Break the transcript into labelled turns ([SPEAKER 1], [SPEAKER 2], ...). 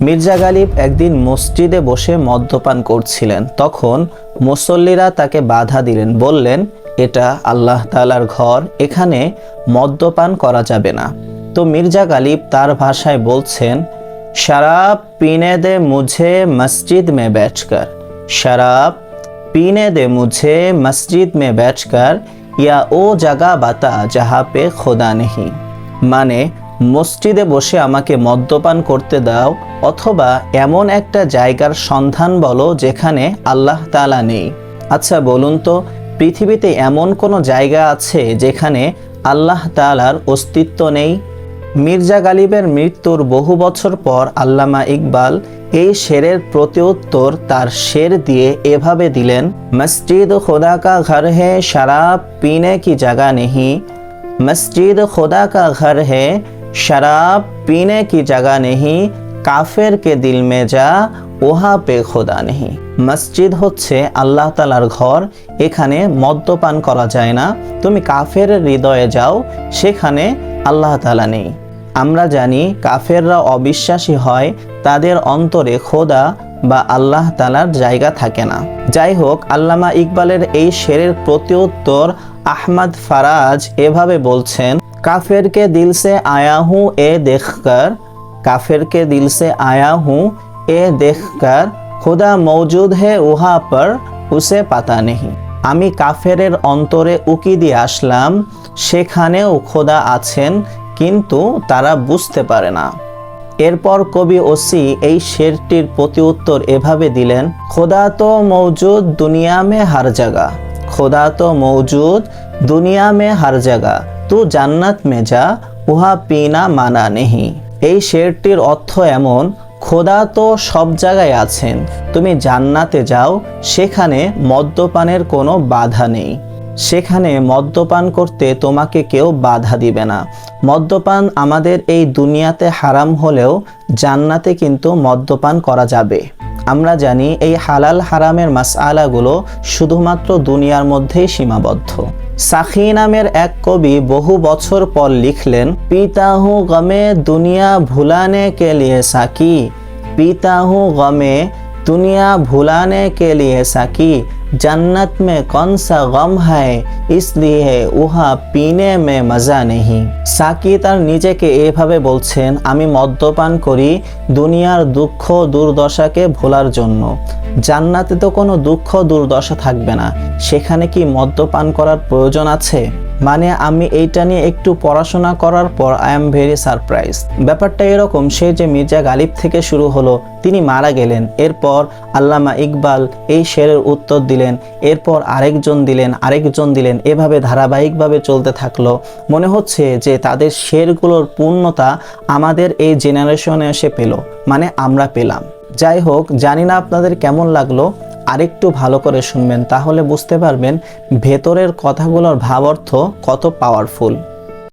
[SPEAKER 1] মির্জা গালিব একদিন মসজিদে বসে মদ্যপান করছিলেন। তখন মুসল্লিরা তাকে বাধা দিলেন, বললেন, এটা আল্লাহ তাআলার ঘর, এখানে মদ্যপান করা যাবে না। তো মির্জা গালিব তার ভাষায় বলছেন, শরাব পীনে দে মুঝে মসজিদ মে बैठकर, शराब पीने दे मुझे मस्जिद में बैठकर, या ओ जगह बता जहाँ पे खुदा नहीं। মানে মসজিদে বসে আমাকে মদ্যপান করতে দাও, অথবা এমন একটা জায়গার সন্ধান বলো যেখানে আল্লাহ তাআলা নেই। আচ্ছা বলুন তো, পৃথিবীতে এমন কোনো জায়গা আছে যেখানে আল্লাহ তাআলার অস্তিত্ব নেই? মির্জা গালিবের মৃত্যুর বহু বছর পর আল্লামা ইকবাল এই শেরের প্রতিউত্তর তার শের দিয়ে এভাবে দিলেন, মসজিদ খোদা কা ঘর है शराब पीने की जगह नहीं, मस्जिद खुदा का घर है शराब पीने की जगह नहीं, কাফের কে দিল মে যা ওহা পে খোদা নেহি। মসজিদ হচ্ছে আল্লাহ তাআলার ঘর, এখানে মদ্যপান করা যায় না। তুমি কাফের হৃদয়ে যাও, সেখানে আল্লাহ তাআলা নেই। আমরা জানি কাফেররা অবিশ্বাসী হয়, তাদের অন্তরে খোদা বা আল্লাহ তাআলার জায়গা থাকে না। যাই হোক, আল্লামা ইকবালের এই শেরের প্রতিউত্তর আহমদ ফারাজ এভাবে বলছেন, কাফের কে দিল সে আয়া হুঁ এ দেখকর, काफिर के दिल से आया हूँ ए देखकर, खुदा मौजूद है वहाँ पर उसे पता नहीं। আমি কাফেরের অন্তরে উকি দিয়ে আসলাম, সেখানেও খোদা আছেন, কিন্তু তারা বুঝতে পারে না। এরপর কবি ওসি এই শেরটির প্রতিউত্তর এভাবে দিলেন, খোদা তো মৌজুদ দুনিয়া মে হর জায়গা, খোদা তো মৌজুদ দুনিয়া মে হর জায়গা, তু জান্নাত মে যা উহা পিনা মানা নেহি। এই শেরটির অর্থ এমন, খোদা তো সব জায়গায় আছেন, তুমি জান্নাতে যাও, সেখানে মদ্যপানের কোনো বাধা নেই, সেখানে মদ্যপান করতে তোমাকে কেউ বাধা দিবে না। মদ্যপান আমাদের এই দুনিয়াতে হারাম হলেও জান্নাতে কিন্তু মদ্যপান করা যাবে। আমরা জানি এই হালাল হারামের মাসআলাগুলো শুধুমাত্র দুনিয়ার মধ্যেই সীমাবদ্ধ। সাখী নামের এক কবি বহু বছর পর লিখলেন, পিতা হুঁ গমে দুনিয়া ভুলানে কে লিয়ে সাকি, পিতা হুঁ গমে দুনিয়া ভুলানে কে লিয়ে সাকি, जन्नत में कौन सा गम है इसलिए उहा पीने में मजा नहीं। সাকি তার নিজেকে এভাবে বলছেন, আমি মদ্যপান করি দুনিয়ার দুঃখ দুর্দশাকে ভোলার জন্য, জান্নাতে তো কোনো দুঃখ দুর্দশা থাকবে না, সেখানে কি মদ্যপান করার প্রয়োজন আছে? মানে আমি এইটা নিয়ে একটু পড়াশোনা করার পর আই এম ভেরি সারপ্রাইজ। ব্যাপারটা এরকম, সে যে মির্জা গালিব থেকে শুরু হলো, তিনি মারা গেলেন, এরপর আল্লামা ইকবাল এই শেরের উত্তর দিলেন, এরপর আরেকজন দিলেন, এভাবে ধারাবাহিকভাবে চলতে থাকলো। মনে হচ্ছে যে তাদের শেরগুলোর পূর্ণতা আমাদের এই জেনারেশনে এসে পেল, মানে আমরা পেলাম। যাই হোক, জানি না আপনাদের কেমন লাগলো, আরেকটু ভালো করে শুনবেন, তাহলে বুঝতে পারবেন ভেতরের কথাগুলোর ভাবার্থ কত পাওয়ারফুল।